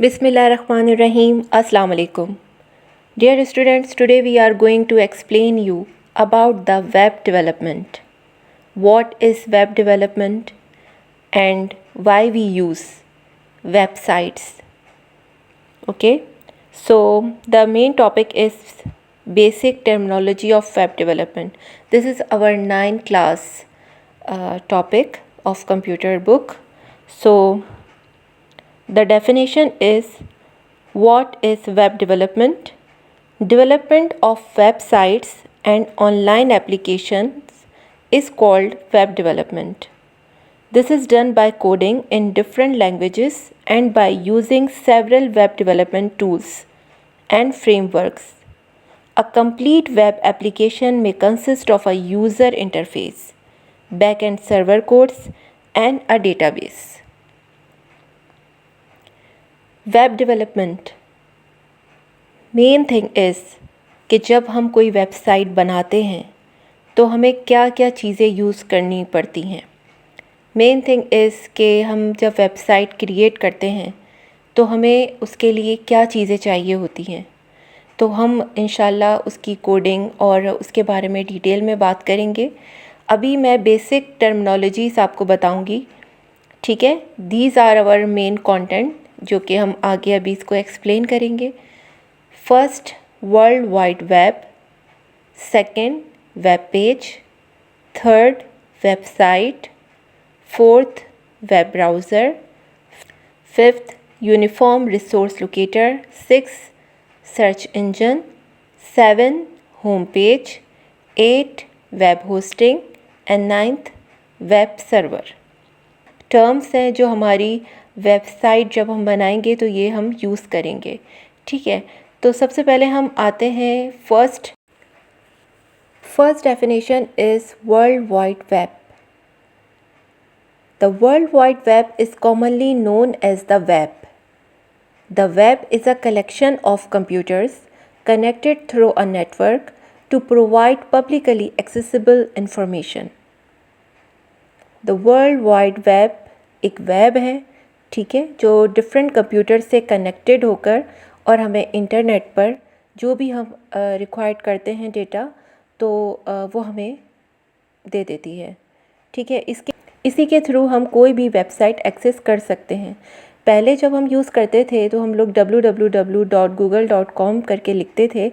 Bismillahirrahmanirrahim. Assalamu alaikum. Dear students, today we are going to explain you about the web development. What is web development and why we use websites. Okay, so the main topic is basic terminology of web development. This is our 9th class topic of computer book. So the definition is, what is web development? Development of websites and online applications is called web development. This is done by coding in different languages and by using several web development tools and frameworks. A complete web application may consist of a user interface, backend server codes, and a database. Web development main thing is कि जब हम कोई website बनाते हैं तो हमें क्या क्या चीज़ें यूज़ करनी पड़ती हैं. मेन थिंग इज़ कि हम जब वेबसाइट क्रिएट करते हैं तो हमें उसके लिए क्या चीज़ें चाहिए होती हैं. तो हम इंशाल्लाह उसकी कोडिंग और उसके बारे में डिटेल में बात करेंगे. अभी मैं बेसिक टर्मिनोलॉजीज़ आपको बताऊंगी. ठीक है, these are our main content जो कि हम आगे अभी इसको एक्सप्लेन करेंगे. First, world wide web. Second, web page. Third, website. Fourth, web browser. Fifth, uniform resource locator. Six, search engine. Seven, home page. Eight, web hosting. And ninth, web server. Terms हैं जो हमारी website जब हम बनाएंगे तो ये हम use करेंगे. ठीक है, तो सबसे पहले हम आते हैं first definition is world wide web. The world wide web is commonly known as the web. The web is a collection of computers connected through a network to provide publicly accessible information. The world wide web एक web है, ठीक है, जो different computer से connected होकर और हमें internet पर जो भी हम रिक्वायर्ड करते हैं डेटा तो वो हमें दे देती है. ठीक है, इसी के थ्रू हम कोई भी वेबसाइट एक्सेस कर सकते हैं. पहले जब हम यूज़ करते थे तो हम लोग www.google.com करके लिखते थे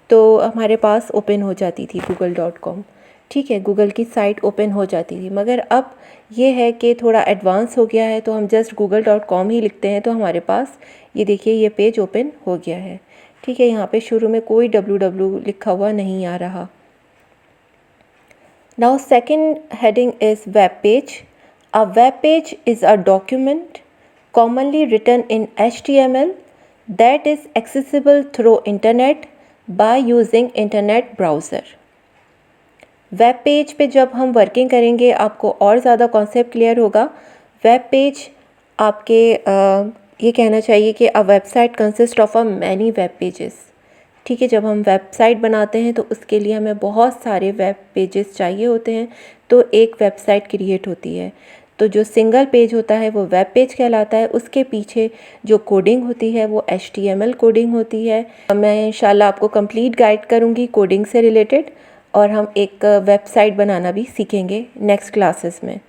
तो हमारे पास ओपन हो जाती थी google.com. ठीक है, गूगल की साइट ओपन हो जाती थी. मगर अब ये है कि थोड़ा एडवांस हो गया है तो हम जस्ट google.com ही लिखते हैं तो हमारे पास ये देखिए ये पेज ओपन हो गया है. ठीक है, यहाँ पे शुरू में कोई www लिखा हुआ नहीं आ रहा. Now second heading is web page. A web page is a document commonly written in HTML that is accessible through internet by using internet browser. Web page पे जब हम वर्किंग करेंगे आपको और ज़्यादा कॉन्सेप्ट क्लियर होगा. वेब पेज आपके ये कहना चाहिए कि a website consist of a many web pages. ठीक है, जब हम वेबसाइट बनाते हैं तो उसके लिए हमें बहुत सारे वेब पेजेस चाहिए होते हैं तो एक वेबसाइट क्रिएट होती है. तो जो सिंगल पेज होता है वो वेब पेज कहलाता है. उसके पीछे जो कोडिंग होती है वो HTML कोडिंग होती है. मैं इंशाल्लाह आपको कंप्लीट गाइड करूँगी कोडिंग से रिलेटेड और हम एक वेबसाइट बनाना भी सीखेंगे नेक्स्ट क्लासेस में.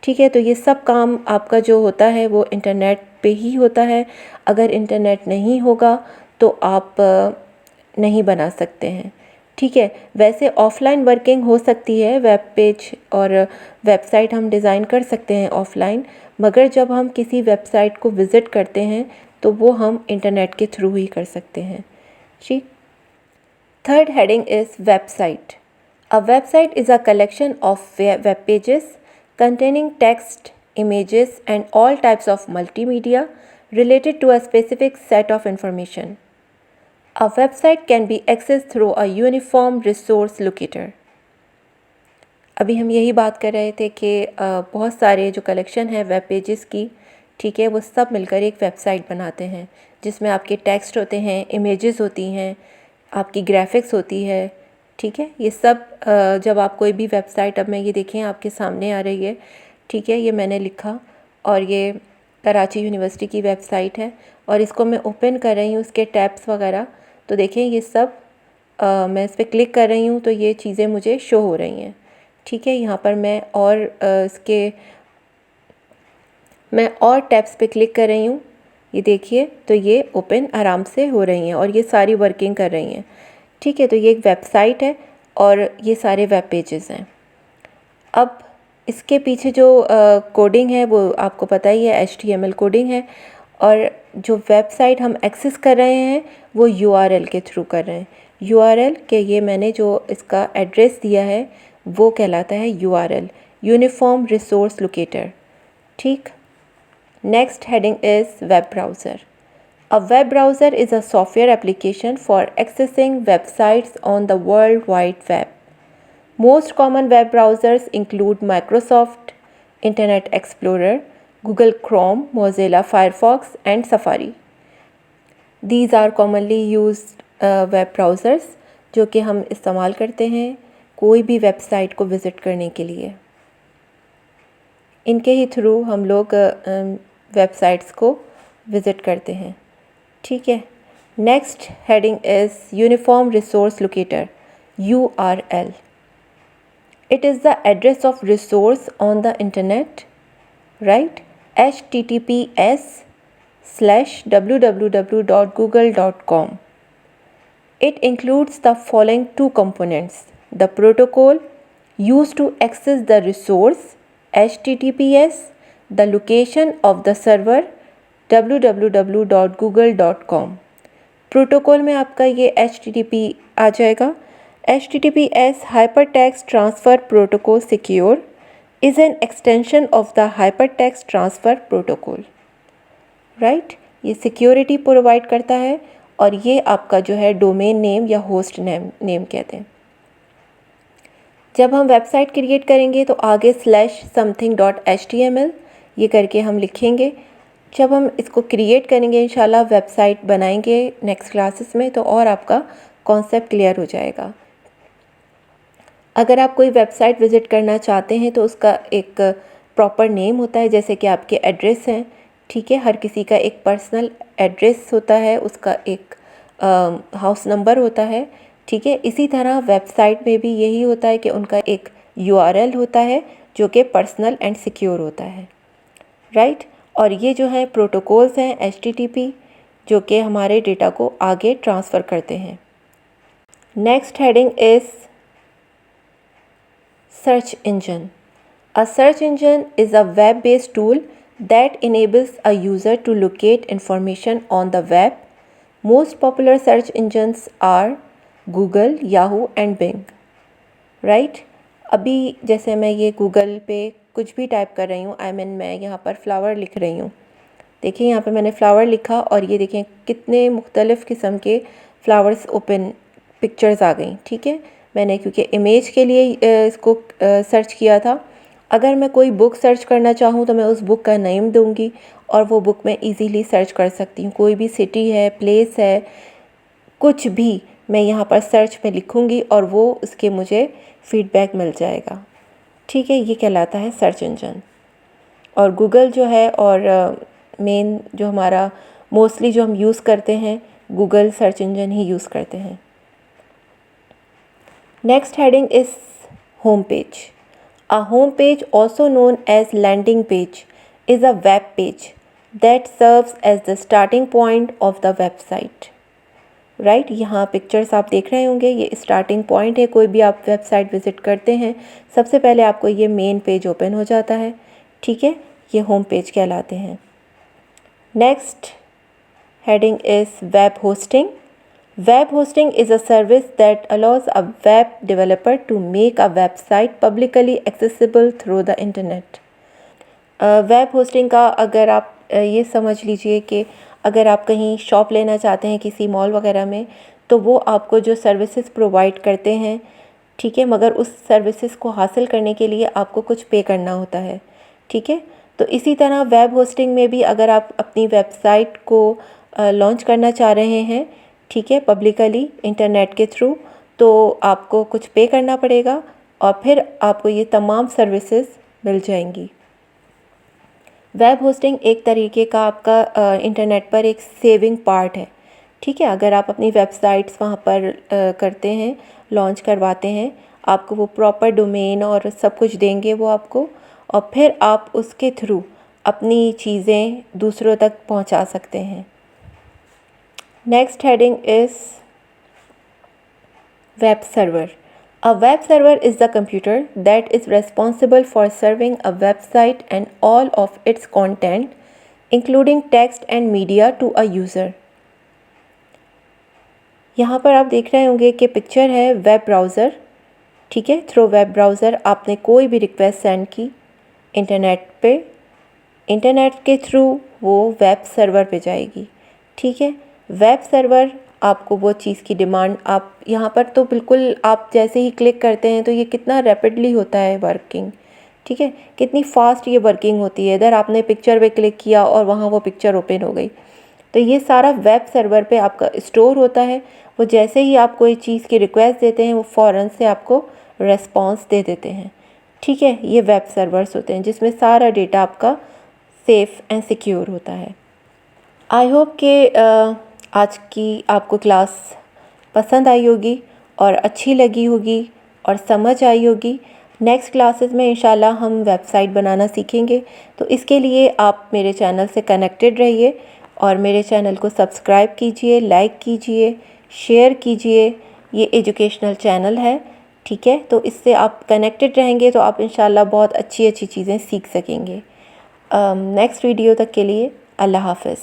ठीक है, तो ये सब काम आपका जो होता है वो इंटरनेट पे ही होता है. अगर इंटरनेट नहीं होगा तो आप नहीं बना सकते हैं. ठीक है, वैसे ऑफ़लाइन वर्किंग हो सकती है. वेब पेज और वेबसाइट हम डिज़ाइन कर सकते हैं ऑफ़लाइन, मगर जब हम किसी वेबसाइट को विज़िट करते हैं तो वो हम इंटरनेट के थ्रू ही कर सकते हैं. ठीक. Third heading is website. A website is a collection of web pages containing text, images, and all types of multimedia related to a specific set of information. A website can be accessed through a uniform resource locator. अभी हम यही बात कर रहे थे कि बहुत सारे जो कलेक्शन है वेब पेजेस की, ठीक है, वो सब मिलकर एक वेबसाइट बनाते हैं जिसमें आपके टेक्स्ट होते हैं, इमेजेस होती हैं, आपकी ग्राफिक्स होती है. ठीक है, ये सब जब आप कोई भी वेबसाइट, अब मैं ये देखें आपके सामने आ रही है. ठीक है, ये मैंने लिखा और ये कराची यूनिवर्सिटी की वेबसाइट है और इसको मैं ओपन कर रही हूँ, इसके टैब्स वगैरह। तो देखें ये सब मैं इस पर क्लिक कर रही हूँ तो ये चीज़ें मुझे शो हो रही हैं। ठीक है, यहाँ पर मैं और टैब्स पे क्लिक कर रही हूँ। ये देखिए, तो ये ओपन आराम से हो रही हैं और ये सारी वर्किंग कर रही हैं। ठीक है, तो ये एक वेबसाइट है और ये सारे वेब पेजेस हैं। अब इसके पीछे जो कोडिंग है वो आपको पता ही है, HTML कोडिंग है। और जो वेबसाइट हम एक्सेस कर रहे हैं वो URL के थ्रू कर रहे हैं। URL के ये मैंने जो इसका एड्रेस दिया है वो कहलाता है URL, यूनिफॉर्म रिसोर्स लोकेटर। ठीक। Next heading is web browser. A web browser is a software application for accessing websites on the World Wide Web. Most common web browsers include Microsoft Internet Explorer, Google Chrome, Mozilla Firefox, and Safari. These are commonly used web browsers जो कि हम इस्तेमाल करते हैं कोई भी website को visit करने के लिए। इनके ही थ्रू हम लोग वेबसाइट्स को विज़िट करते हैं। ठीक है। Next heading is uniform resource locator, URL. It is the address of resource on the internet, right? https://www.google.com. It includes the following two components: the protocol used to access the resource, HTTPS, the location of the server, www.google.com. Protocol में आपका ये HTTP आ जाएगा। HTTPS Hypertext Transfer Protocol Secure is an extension of the Hypertext Transfer Protocol, right? ये security provide करता है और ये आपका जो है डोमेन नेम या होस्ट नेम कहते हैं। जब हम वेबसाइट क्रिएट करेंगे तो आगे /something.html ये करके हम लिखेंगे। जब हम इसको क्रिएट करेंगे इंशाल्लाह वेबसाइट बनाएंगे नेक्स्ट क्लासेस में तो और आपका कॉन्सेप्ट क्लियर हो जाएगा। अगर आप कोई वेबसाइट विज़िट करना चाहते हैं तो उसका एक प्रॉपर नेम होता है, जैसे कि आपके एड्रेस हैं। ठीक है, हर किसी का एक पर्सनल एड्रेस होता है, उसका एक हाउस नंबर होता है। ठीक है, इसी तरह वेबसाइट में भी यही होता है कि उनका एक URL होता है जो कि पर्सनल एंड सिक्योर होता है, राइट। और ये जो है प्रोटोकॉल्स हैं HTTP जो कि हमारे डेटा को आगे ट्रांसफ़र करते हैं। Next heading is search engine. A search engine is a web-based tool that enables a user to locate information on the web. Most popular search engines are Google, Yahoo and Bing. Right? अभी जैसे मैं ये Google पे कुछ भी type कर रही हूँ, मैं यहाँ पर फ्लावर लिख रही हूँ। देखिए यहाँ पे मैंने फ्लावर लिखा और ये देखें कितने मुख्तलिफ़ किस्म के फ्लावर्स ओपन पिक्चर्स आ गई। ठीक है, मैंने क्योंकि इमेज के लिए इसको सर्च किया था। अगर मैं कोई बुक सर्च करना चाहूँ तो मैं उस बुक का नेम दूँगी और वो बुक मैं इजीली सर्च कर सकती हूँ। कोई भी सिटी है, प्लेस है, कुछ भी मैं यहाँ पर सर्च में लिखूँगी और वो उसके मुझे फीडबैक मिल जाएगा। ठीक है, ये कहलाता है सर्च इंजन। और गूगल जो है और मेन जो हमारा मोस्टली जो हम यूज़ करते हैं गूगल सर्च इंजन ही यूज़ करते हैं। Next heading is home page. A home page, also known as landing page, is a web page that serves as the starting point of the website. Right, यहाँ pictures आप देख रहे होंगे, ये starting point है। कोई भी आप वेबसाइट विज़िट करते हैं सबसे पहले आपको ये मेन पेज ओपन हो जाता है। ठीक है, ये होम पेज कहलाते हैं। Next heading is web hosting. Web hosting is a service that allows a web developer to make a website publicly accessible through the internet. Web hosting का अगर आप ये समझ लीजिए कि अगर आप कहीं शॉप लेना चाहते हैं किसी मॉल वगैरह में तो वो आपको जो सर्विसेज प्रोवाइड करते हैं, ठीक है, मगर उस सर्विसेज को हासिल करने के लिए आपको कुछ पे करना होता है। ठीक है, तो इसी तरह वेब होस्टिंग में भी अगर आप अपनी वेबसाइट को लॉन्च करना चाह रहे हैं, ठीक है, पब्लिकली इंटरनेट के थ्रू, तो आपको कुछ पे करना पड़ेगा और फिर आपको ये तमाम सर्विसेज मिल जाएंगी। वेब होस्टिंग एक तरीके का आपका इंटरनेट पर एक सेविंग पार्ट है, ठीक है। अगर आप अपनी वेबसाइट्स वहाँ पर करते हैं, लॉन्च करवाते हैं, आपको वो प्रॉपर डोमेन और सब कुछ देंगे वो आपको, और फिर आप उसके थ्रू अपनी चीज़ें दूसरों तक पहुँचा सकते हैं। Next heading is web server. A web server is the computer that is responsible for serving a website and all of its content, including text and media, to a user. यहाँ पर आप देख रहे होंगे कि पिक्चर है web browser, ठीक है। थ्रू वेब ब्राउज़र आपने कोई भी रिक्वेस्ट सेंड की इंटरनेट पे, इंटरनेट के थ्रू वो वेब सर्वर पे जाएगी, ठीक है। वेब सर्वर आपको वो चीज़ की डिमांड, आप यहाँ पर तो बिल्कुल आप जैसे ही क्लिक करते हैं तो ये कितना रैपिडली होता है वर्किंग, ठीक है, कितनी फास्ट ये वर्किंग होती है। इधर आपने पिक्चर पे क्लिक किया और वहाँ वो पिक्चर ओपन हो गई। तो ये सारा वेब सर्वर पे आपका स्टोर होता है। वो जैसे ही आप कोई चीज़ की रिक्वेस्ट देते हैं वो फ़ौरन से आपको रेस्पॉन्स दे देते हैं, ठीक है। ये वेब सर्वर्स होते हैं जिसमें सारा डेटा आपका सेफ़ एंड सिक्योर होता है। आई होप कि आज की आपको क्लास पसंद आई होगी और अच्छी लगी होगी और समझ आई होगी। नेक्स्ट क्लासेस में इंशाल्लाह हम वेबसाइट बनाना सीखेंगे, तो इसके लिए आप मेरे चैनल से कनेक्टेड रहिए और मेरे चैनल को सब्सक्राइब कीजिए, लाइक कीजिए, शेयर कीजिए। ये एजुकेशनल चैनल है, ठीक है। तो इससे आप कनेक्टेड रहेंगे तो आप इंशाल्लाह बहुत अच्छी अच्छी चीज़ें सीख सकेंगे। नेक्स्ट वीडियो तक के लिए अल्लाह हाफ़िज़।